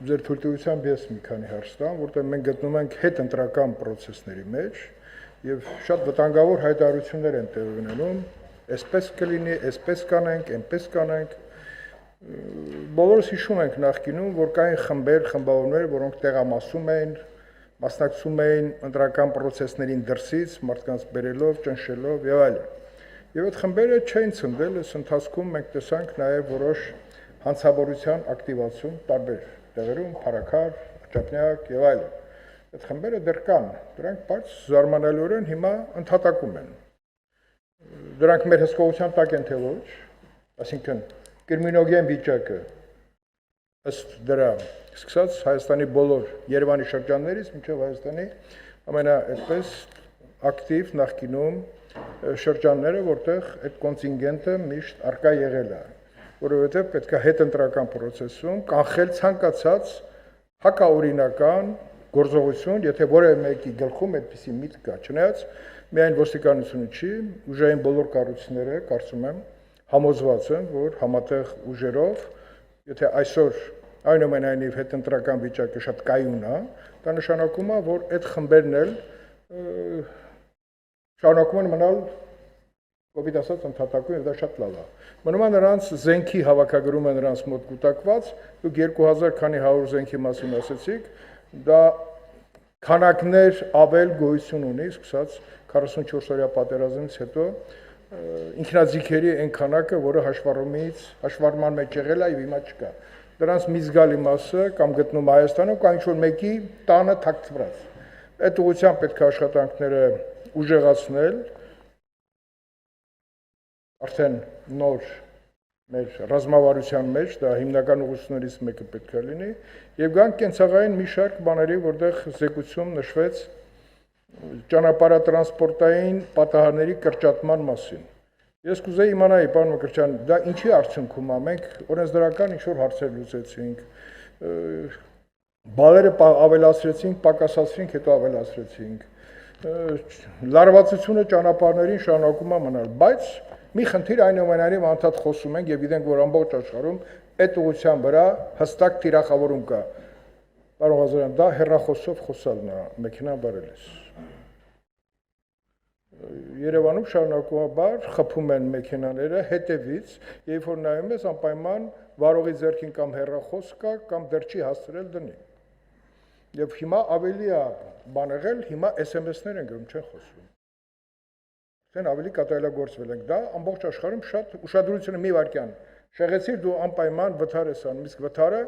ձեր թույլտվությամբ ես մի քանի հարց տամ, որտեղ մենք գտնում ենք հետընտրական process-ների մեջ եւ շատ վտանգավոր հայտարարություններ են տեղի ունենում, այսպես կլինի, այսպես կանենք, այնպես կանենք։ Բոլորս հիշում ենք նախկինում, որ կային խմբեր, խմբավորներ, որոնք տեղամասում էին, մասնակցում էին ընտրական process-ներին դրսից, մարդկանց բերելով, ճնշելով եւ այլն։ Եվ այդ խմբերը չէին ցնդել, այս ընթացքում մենք տեսանք նաեւ որոշ հանցավորության ակտիվացում տարբեր տեղերում, Փարաքար, Աճապնյակ եւ այլն։ Այդ խմբերը դեռ կան, դրանք բայց զարմանալիորեն հիմա ընդհատակում են։ Դրանք մեր հսկողության տակ են թե ոչ, այսինքն կրիմինոգեն վիճակը ըստ դրա սկսած Հայաստանի բոլոր Երևանի շրջաններից մինչև Հայաստանի ամենաայդպես ակտիվ նախկինում շրջանները, որտեղ այդ կոնտինգենտը միշտ արկա եղել է, որովհետև պետք է հետընտրական process-ում կանխել ցանկացած հակաօրինական գործողություն, եթե որևէ մեկի գլխում այդպիսի միտք կա, չնայած միայն ոստիկանությունը չի, ուժային բոլոր կառույցները, կարծում եմ, համոզված են, որ համատեղ ուժերով, եթե այսօր այնուամենայնիվ հետընտրական վիճակը շատ կայուն է, դա նշանակում է, որ այդ խմբերն էլ շարունակում են մնալ կոպիտ ասած ընդհատակում եւ դա շատ լավ է։ Մնում է նրանց զենքի հավաքագրումը նրանց մոտ կուտակված, դուք 2000 քանի 100 զենքի մասին ասացիք, դա քանակներ ավել գոյություն ունի, սկսած 44-օրյա պատերազմից հետո ինքնաձիգերի այն քանակը, որը հաշվառման մեջ եղել է եւ հիմա չկա։ Դրանց մի զգալի մասը կամ գտնում Հայաստանում, կամ ինչ-որ մեկի տանը թաքցված։ Այդ ուղղությամբ պետք է աշխատանքները ուժեղացնել, արդեն նոր մեր ռազմավարության մեջ, դա հիմնական ուղղություններից մեկը պետք է լինի, եւ գանք կենցաղային մի շարք բաների, որտեղ զեկույցում նշվեց ճանապարհատրանսպորտային պատահարների կրճատման մասին։ Ես կուզեի իմանալ, պարոն Մկրտչյան, դա ինչի արդյունքում է, մենք օրենսդրական ինչ-որ հարցեր լուծեցինք, բալերը ավելացրեցինք, պակասացրինք, հետո ավելացրեցինք, լարվածությունը ճանապարհներին շարունակում է մնալ, բայց մի խնդիր այնուամենայնիվ անդադ խոսում ենք եւ գիտենք, որ ամբողջ աշխարհում այդ ուղղության վրա հստակ թիրախավորում կա։ Պարոն Ղազարյան, դա հեռախոսով խոսալն է, մեքենա բարելես։ Երևանում շարունակաբար խփում են մեքենաները հետևից, երբ որ նայում ես անպայման վարողի ձեռքին կամ հեռախոս կա, կամ դեռ չի հասցրել դնի։ Եվ հիմա ավելի է բան եղել, հիմա SMS-ներ են գրում, չեն խոսում։ Դեն ավելի կատարելագործվել ենք, դա ամբողջ աշխարհում շատ ուշադրությունը մի վայրկյան։ Շեղեցիր դու անպայման վթար ես անում, իսկ վթարը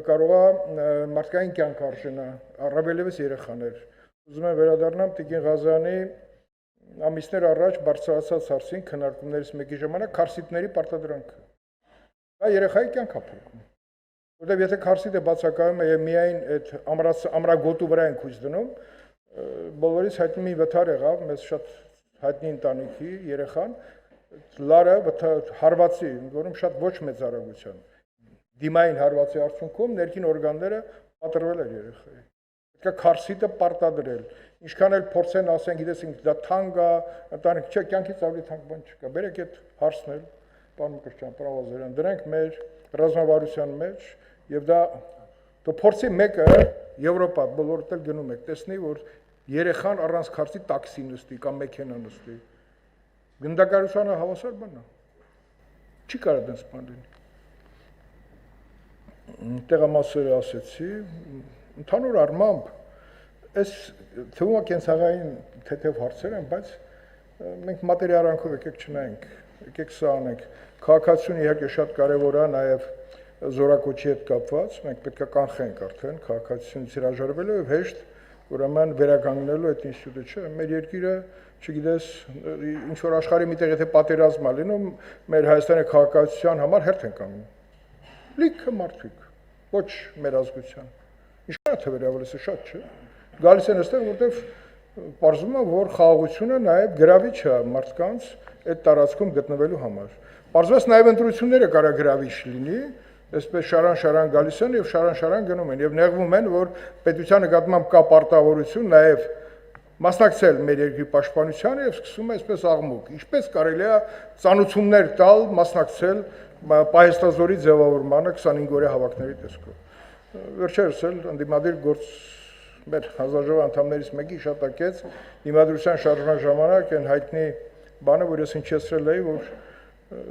կարող է մարդկային կյանք արժենա, առավելևս երեխաներ։ Ուզում եմ վերադառնամ Տիկին Ղազարյանի ամիսներ առաջ բարձրացած հարցին քննարկումներից մեկի ժամանակ քարսիտների պարտադրանքը։ Դա երեխայի կյանք է փոխում։ Որտեղ եթե քարսիտը բացակայում է եւ միայն այդ ամրագոտու վրա են քույց դնում, բոլորից հայտնի մի վթար եղավ, մեզ շատ հայտնի ընտանիքի երեխան, լարը հարվածի, որում շատ ոչ մեծ արագության, դիմային հարվածի արդյունքում ներքին օրգանները պատրվել էր երեխայի։ Պետք է քարսիտը պարտադրել։ Ինչքան էլ փորձեն ասեն, գիտես, դա թանկ է, ընտանիք չէ, կյանքից ավելի թանկ բան չկա։ Բերեք այդ հարցն էլ, պարոն Մկրտչյան, պարոն Ղազարյան, դրանք մեր ռազմավարության մեջ եւ դա փորձի մեկը Եվրոպա բոլորդ էլ գնում եք, տեսնի, որ երեխան առանց քարսի տաքսի նստի կամ մեքենա նստի։ Գնդակարությանը հավասար բան է։ Չի կարող դες բան լինի։ Տեղամասերը ասեցի, ընդհանուր առմամբ այս թվում է կենցաղային թեթև հարցեր են, բայց մենք մատերիալանքով եկեք չնայենք, եկեք սա անենք։ Քաղաքացիությունը իհարկե շատ կարևոր է, նաև զորակոչի հետ կապված, մենք պետք է կանխենք արդեն քաղաքացիությունից հրաժարվելու եւ հեշտ ուրեմն վերականգնելու այդ ինստիտուտը չէ, մեր երկիրը, չգիտես, ինչ որ աշխարհի միտեղ եթե պատերազմ է լինում, մեր Հայաստանի քաղաքացիության համար հերթ են կանգնում։ Լիքը մարդիկ, ոչ մեր ազգության։ Ինչքան է թվերը ավելի շատ չէ։ Գալիս են այստեղ, որտեղ պարզվում է, որ խաղաղությունը նաև գրավիչ է մարդկանց այդ տարածքում գտնվելու համար։ Պարզվեց նաև ընտրությունները կարա գրավիչ լինի, այսպես շարան-շարան գալիս են եւ շարան-շարան գնում են եւ նեղվում են, որ պետության նկատմամբ կա պարտավորություն նաև մասնակցել մեր երկրի պաշտպանությանը եւ սկսում է այսպես աղմուկ։ Ինչպես կարելի է ծանուցումներ տալ, մասնակցել Պահեստազորի ձևավորմանը 25 օրյա հավաքների տեսքով։ Վերջերս էլ ընդդիմադիր գործ մեր հանձնաժողովի անդամներից մեկի հիշատակեց դիմադրության շարժման ժամանակ այն հայտնի բանը, որ ես հնչեցրել էի, որ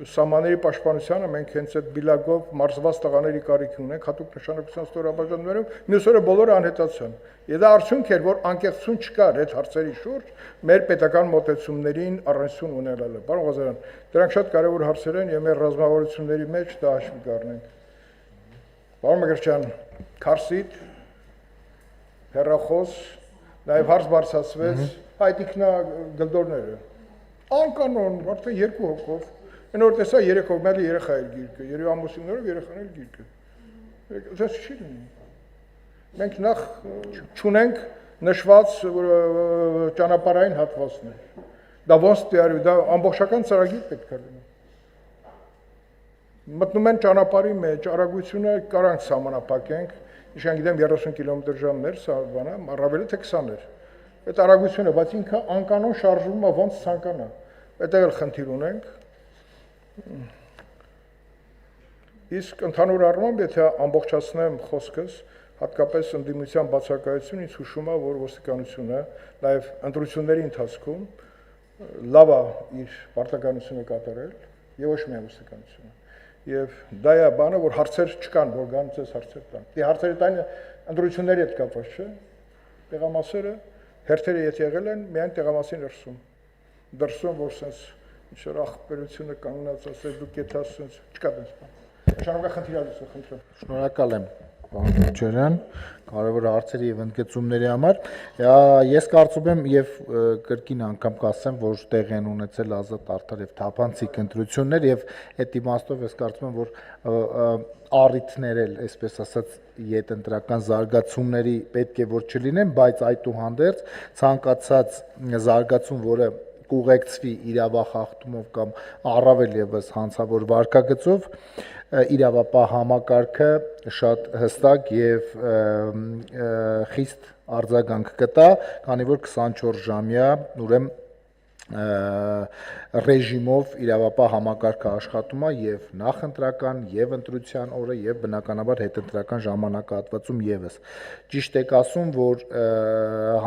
սահմանների պաշտպանությանը մենք հենց այդ բիլագով մարզված տղաների կարիք ունենք, հատուկ նշանակության ստորաբաժանումներում, մյուս օրը բոլորը անհետացան։ Եվ դա արդյունք էր, որ անկեղծություն չկար այդ հարցերի շուրջ մեր պետական մոտեցումներին առնչություն ունենալը։ Պարոն Ղազարյան, դրանք շատ կարևոր հարցեր են եւ մեր ռազմավարությունների մեջ դա հաշվի կառնենք։ Պարոն Մկրտչյան, քարսիտ, հեռախոս, նաեւ հարց բարձրացվեց հայտիկնա գլդորները։ Անկանոն, արդեն 2 հոգով, այն որ տեսա 3 հոգով երեխա էր գիրկը, երբ ամուսիններով երեխան էլ գիրկը։ Դա չի լինի։ Մենք նախ չունենք նշված ճանապարհային հատվածներ։ Դա ոնց դիարի, դա ամբողջական ծրագիր պետք է լինի։ Մտնում են ճանապարհի մեջ, արագությունը կարանք սահմանափակենք, իշան գիտեմ 30 կմ/ժ սա բանը, առավելը թե 20-ներ։ Այդ արագությունը, բայց ինքը անկանոն շարժվում է ոնց ցանկանա։ Այդտեղ էլ խնդիր ունենք։ Իսկ ընդհանուր առմամբ, եթե ամբողջացնեմ խոսքս, հատկապես ընդդիմության բացակայությունը ինձ հուշում է, որ ոստիկանությունը նաև ընտրությունների ընթացքում լավ է իր պարտականությունը կատարել, եւ ոչ միայն ոստիկանությունը։ Եվ դա է բանը, որ հարցեր չկան, որ գանց էս հարցեր տան։ Դե հարցերը տան ընտրությունների հետ կապված չէ։ Տեղամասերը, հերթերը եթե եղել են, միայն տեղամասին դրսում, որ sense ինչ-որ ախպերությունը կանգնած ասել, դուք եթե sense չկա դες բան։ Շնորհակալ խնդիրալուց խնդրեմ։ Շնորհակալ եմ, պարոն Քոչարյան, կարևոր հարցերի եւ ընդգծումների համար։ Ես կարծում եմ եւ կրկին անգամ կասեմ, որ տեղ են ունեցել ազատ, արդար եւ թափանցիկ ընտրություններ եւ այդ իմաստով ես կարծում եմ, որ առիթներ էլ, այսպես ասած, յետընտրական զարգացումների պետք է որ չլինեն, բայց այդուհանդերձ ցանկացած զարգացում, որը կուղեկցվի իրավախախտումով կամ առավել եւս հանցավոր վարքագծով, իրավապահ համակարգը շատ հստակ եւ խիստ արձագանք կտա, քանի որ 24-ժամյա ուրեմն ռեժիմով իրավապահ համակարգը աշխատում է եւ նախընտրական եւ ընտրության օրը եւ բնականաբար հետընտրական ժամանակահատվածում եւս։ Ճիշտ եք ասում, որ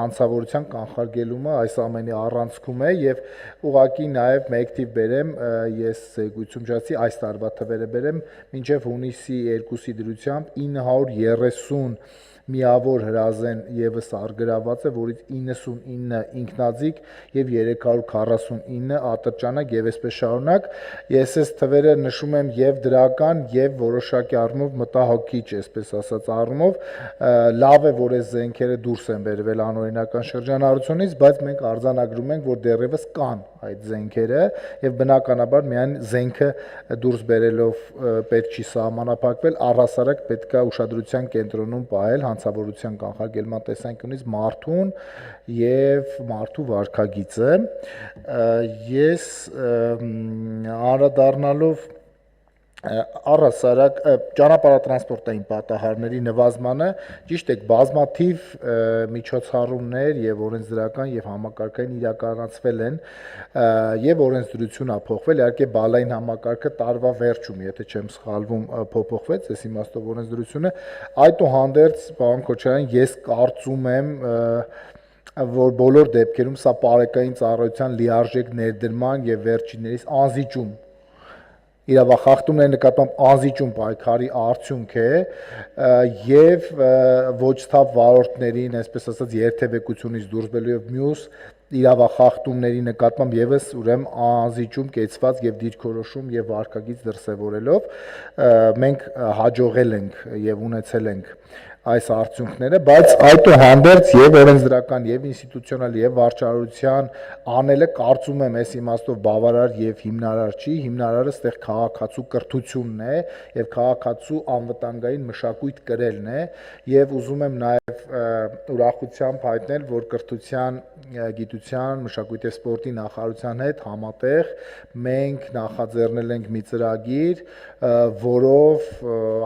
հանցավորության կանխարգելումը այս ամենի առանցքում է եւ ուղղակի նաեւ մեկ թիվ բերեմ, ես զեկույցում շացի այս տարվա թվերը բերեմ, մինչեւ հունիսի 2-ի դրությամբ 930 միավոր հրազեն եւս արգրաված է, որից 99 ինքնաձիգ եւ 349 ատրճանակ եւ այսպես շարունակ։ Ես այս թվերը նշում եմ եւ դրական եւ որոշակի առումով մտահոգիչ, այսպես ասած առումով, լավ է, որ այս զենքերը դուրս են բերվել անօրինական շրջանառությունից, բայց մենք արձանագրում ենք, որ դեռևս կան այդ զենքերը եւ բնականաբար միայն զենքը դուրս բերելով պետք չի սահմանափակվել, առհասարակ պետք է ուշադրության կենտրոնում պահել հանցավորության կանխարգելման տեսանկյունից մարդուն եւ մարդու վարքագիծը։ Ես անդրադառնալով առհասարակ ճանապարհատրանսպորտային պատահարների նվազմանը, ճիշտ է, բազմաթիվ միջոցառումներ եւ օրենսդրական եւ համակարգային իրականացվել են եւ օրենսդրություն փոխվել, իհարկե բալային համակարգը տարվա վերջում, եթե չեմ սխալվում, փոփոխվեց, այս իմաստով օրենսդրությունը, այդուհանդերձ, պարոն Քոչարյան, ես կարծում եմ, որ բոլոր դեպքերում սա պարեկային ծառայության լիարժեք ներդրման եւ վերջիններիս անզիջում իրավախախտումների նկատմամբ անզիջում պայքարի արդյունք է եւ ոչ թափ վարորդներին, այսպես ասած, երթևեկությունից դուրս բերելու եւ մյուս իրավախախտումների նկատմամբ եւս ուրեմն անզիջում կեցված եւ դիրքորոշում եւ վարկագիծ դրսեւորելով մենք հաջողել ենք եւ ունեցել ենք այս արդյունքները, բայց այդուհանդերձ եւ օրենսդրական եւ ինստիտուցիոնալ եւ վարչարարության անելը կարծում եմ այս իմաստով բավարար եւ հիմնարար չի, հիմնարարը այդտեղ քաղաքացու կրթությունն է եւ քաղաքացու անվտանգային մշակույթ կրելն է եւ ուզում եմ նաեւ ուրախությամբ հայտնել, որ կրթության, գիտության, մշակույթի եւ սպորտի նախարարության հետ համատեղ մենք նախաձեռնել ենք մի ծրագիր, որով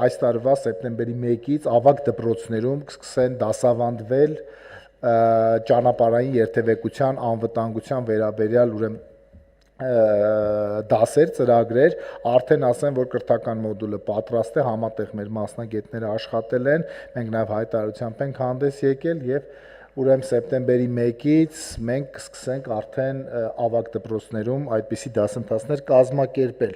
այս տարվա սեպտեմբերի 1-ից ավագ դպրոցներում կսկսեն դասավանդվել ճանապարհային երթևեկության անվտանգության վերաբերյալ ուրեմն դասեր, ծրագրեր, արդեն ասեմ, որ կրթական մոդուլը պատրաստ է, համատեղ մեր մասնագետները աշխատել են, մենք նաև հայտարարությամբ ենք հանդես եկել եւ ուրեմն սեպտեմբերի 1-ից մենք կսկսենք արդեն ավագ դպրոցներում այդպիսի դասընթացներ կազմակերպել։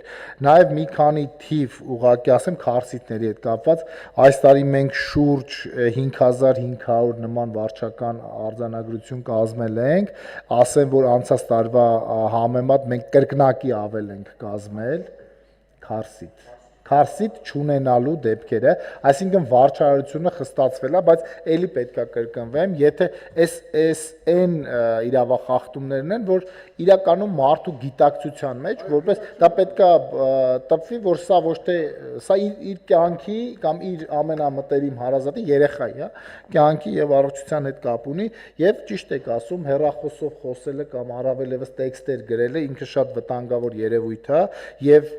Նաև մի քանի թիվ ուղղակի ասեմ քարսիտների հետ կապված, այս տարի մենք շուրջ 5500 նման վարչական արձանագրություն կազմել ենք, ասեմ, որ անցած տարվա համեմատ մենք կրկնակի ավել ենք կազմել քարսիտ չունենալու դեպքերը, այսինքն վարչարարությունը խստացվել է, բայց ելի պետքա կրկնվեմ, եթե այն իրավախախտումներն են, որ իրականում մարդու գիտակցության մեջ, որպես դա պետքա տպվի, որ սա ոչ թե սա իր կյանքի կամ իր ամենամտերիմ հարազատի երեխայի, հա, կյանքի եւ առողջության հետ կապ ունի եւ ճիշտ եք ասում, հեռախոսով խոսելը կամ առավել եւս տեքստեր գրելը ինքը շատ վտանգավոր երևույթ է եւ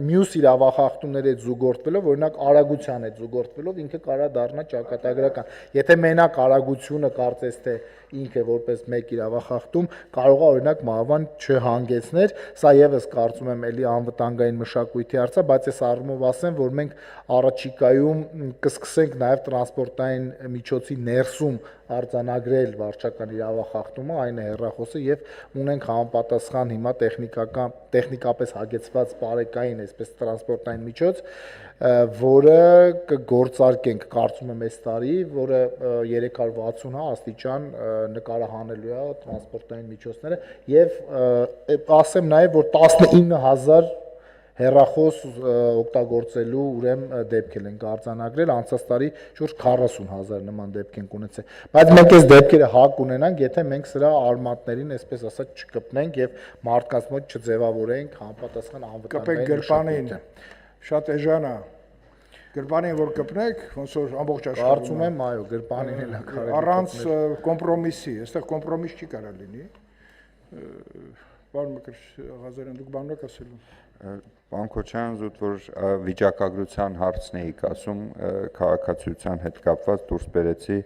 մյուս իրավախախտումների հետ զուգորդվելով, օրինակ արագության հետ զուգորդվելով ինքը կարա դառնա ճակատագրական։ Եթե մենակ արագությունը կարծես թե ինքը որպես մեկ իրավախախտում կարող է օրինակ մահվան չհանգեցներ, սա եւս կարծում եմ էլի անվտանգային մշակույթի հարց է, բայց այս առումով ասեմ, որ մենք առաջիկայում կսկսենք նաեւ տրանսպորտային միջոցի ներսում արձանագրել վարչական իրավախախտումը, այն է հեռախոսը եւ ունենք համապատասխան հիմա տեխնիկապես հագեցված բարեկային, այսպես տրանսպորտային միջոց, որը կգործարկենք, կարծում եմ այս տարի, որը 360 աստիճան նկարահանելու է տրանսպորտային միջոցները եւ ասեմ նաեւ որ 19000 հեռախոս օգտագործելու ուրեմն դեպքեր են արձանագրել, անցած տարի շուրջ 40000 նման դեպք են ունեցել, բայց մենք այս դեպքերը հակ ունենանք, եթե մենք սրա արմատներին, այսպես ասած, չկպնենք եւ մարդկանց մոտ չձևավորենք համապատասխան անվտանգային գրպանին շատ էժան է, գրպանին որ կպնեք, ոնց որ ամբողջ աշխարհում կարծում եմ, այո, գրպանին էլ կարելի առանց կոմպրոմիսի, այստեղ կոմպրոմիս չի կարա լինի։ Պարոն Մկրտչ Ղազարյան, դուք բան եք ասելու։ Պարոն Քոչարյան, զուտ որ վիճակագրության հարցն էիք ասում, քաղաքացիության հետ կապված դուրս բերեցի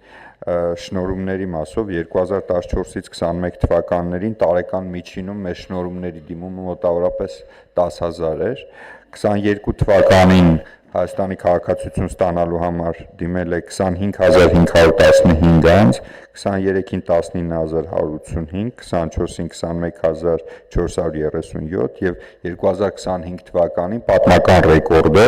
շնորհումների մասով 2014-ից 21 թվականներին տարեկան միջինում մեր շնորհումների դիմումը մոտավորապես 10000 էր, 22 թվականին Հայաստանի քաղաքացիություն ստանալու համար դիմել է 25515 անձ, 23-ին 19185, 24-ին 21437 եւ 2025 թվականին պատմական ռեկորդը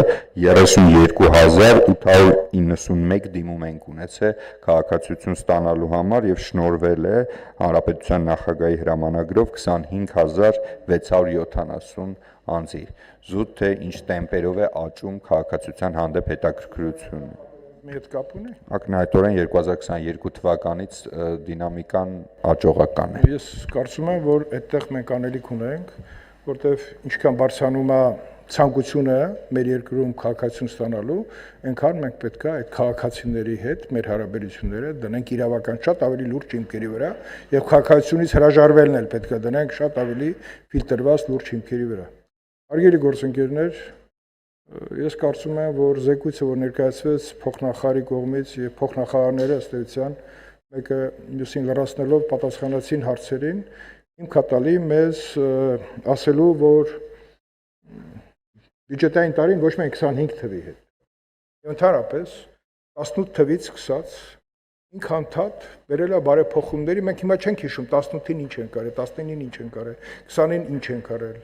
32891 դիմում ենք ունեցել քաղաքացիություն ստանալու համար եւ շնորհվել է Հանրապետության նախագահի հրամանագրով 25670 անձի։ Զուտ թե ինչ տեմպերով է աճում քաղաքացիության հանդեպ հետաքրքրությունը։ Մի հետ կապ ունի։ Ակնհայտորեն 2022 թվականից դինամիկան աճողական է։ Ես կարծում եմ, որ այդտեղ մենք անելիք ունենք, որտեղ ինչքան բարձրանում է ցանկությունը մեր երկրում քաղաքացիություն ստանալու, այնքան մենք պետք է այդ քաղաքացիների հետ մեր հարաբերությունները դնենք իրավական շատ ավելի լուրջ հիմքերի վրա եւ քաղաքացիությունից հրաժարվելն էլ պետք է դնենք շատ ավելի ֆիլտրված լուրջ հիմքերի վրա։ Հարգելի գործընկերներ, ես կարծում եմ, որ զեկույցը, որ ներկայացվեց փոխնախարարի կողմից եւ փոխնախարարները ըստ էության մեկը մյուսին լրացնելով պատասխանեցին հարցերին, հիմք է տալի մեզ ասելու, որ բյուջետային տարին ոչ միայն 25 թվի հետ, ընդհանրապես 18 թվից սկսած ինք անդադ բերել է բարեփոխումների, մենք հիմա չենք հիշում 18-ին ինչ են կարել, 19-ին ինչ են կարել, 20-ին ինչ են կարել,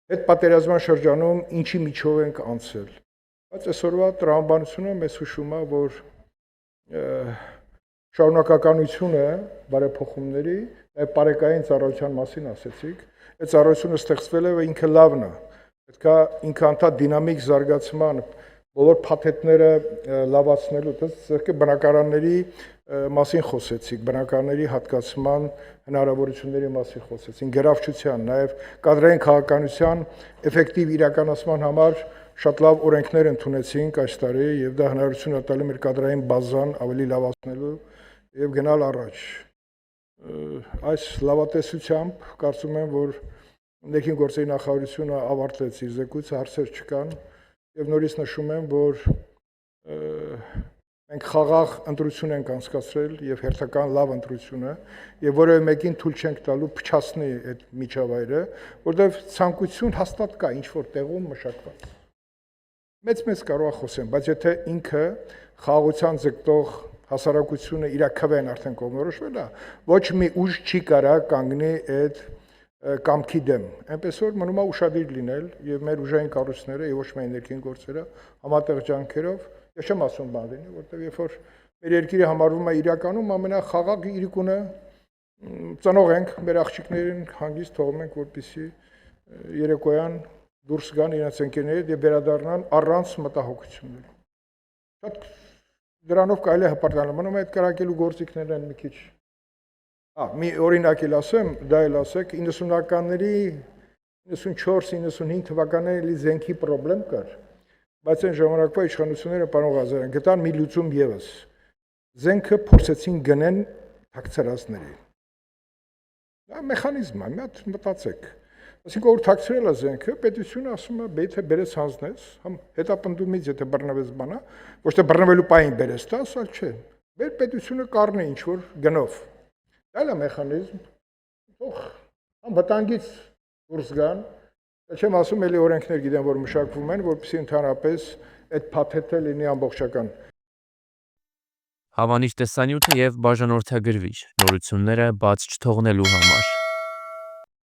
այդ պատերազմյան շրջանում ինչի միջով ենք անցել, բայց այսօրվա տրամաբանությունը մեզ հուշում է, որ շարունակականությունը բարեփոխումների, այդ բարեկային ծառայության մասին ասեցիք, այդ ծառայությունը ստեղծվել է ու ինքը լավն է, պետք է ինքը անդադ դինամիկ զարգացման բոլոր փաթեթները լավացնելու, բնակարանների մասին խոսեցիք, բնակարանների հատկացման հնարավորությունների մասին խոսեցին, գրավչության, նաև կադրային քաղաքականության էֆեկտիվ իրականացման համար շատ լավ օրենքներ ընդունեցինք այս տարի եւ դա հնարավորություն է տալու մեր կադրային բազան ավելի լավացնելու եւ գնալ առաջ։ Այս լավատեսությամբ կարծում եմ, որ ներքին գործերի նախարարությունը ավարտեց իր զեկույցը, հարցեր չկան եւ նորից նշում եմ, որ Մենք խաղաղ ընտրություն ենք անցկացրել եւ հերթական լավ ընտրություն է եւ որևէ մեկին թույլ չենք տալու փչացնի այդ միջավայրը, որովհետեւ ցանկություն հաստատ կա ինչ որ տեղում մշակված։ Մեծ կարող է խոսեմ, բայց եթե ինքը խաղաղության ձգտող հասարակությունը իր քվեն արդեն կողմնորոշվել է, ոչ մի ուժ չի կարա կանգնի այդ կամքի դեմ։ Այնպես որ մնում է ուշադիր լինել եւ մեր ուժային կառույցները եւ ոչ միայն ներքին գործերը համատեղ ջանքերով, ես չեմ ասում բան լինի, որտեղ երբ որ մեր երկիրը համարվում է իրականում ամենախաղաղ իրիկունը, ծնող ենք, մեր աղջիկներին հանգիստ թողում ենք, որպեսզի երեկոյան դուրս գան իրենց ընկերներից եւ վերադառնան առանց մտահոգությունների։ Շատ դրանով կարելի է հպարտանալ, մնում է այդ կրակելու գործիքներն են մի քիչ։ Մի օրինակ էլ ասեմ, դա էլ ասեք, 90-ականների 94-95 թվականների զենքի խնդրեմ կար, բայց այն ժամանակվա իշխանությունները պարոն Ղազարյան գտան մի լուծում եւս։ Զենքը փորձեցին գնեն թաքցրածների։ Դա մեխանիզմ է, մի հատ մտածեք։ Այսինքն որ թաքցրել է զենքը, պետությունը ասում է, եթե բերես հանձնես, համ հետապնդումից եթե բռնվես բանա, ոչ թե բռնվելու պահին բերես, դա ասալ չէ։ Մեր պետությունը կառնի ինչ որ գնով։ Դա է մեխանիզմ, թող անվտանգից դուրս գան, չեմ ասում էլի օրենքներ գիտեմ, որ մշակվում են, որպեսզի ընդհանրապես այդ փաթեթը լինի ամբողջական։ Հավանիչ տեսանյութը եւ բաժանորդագրվիչ նորությունները բաց չթողնելու համար։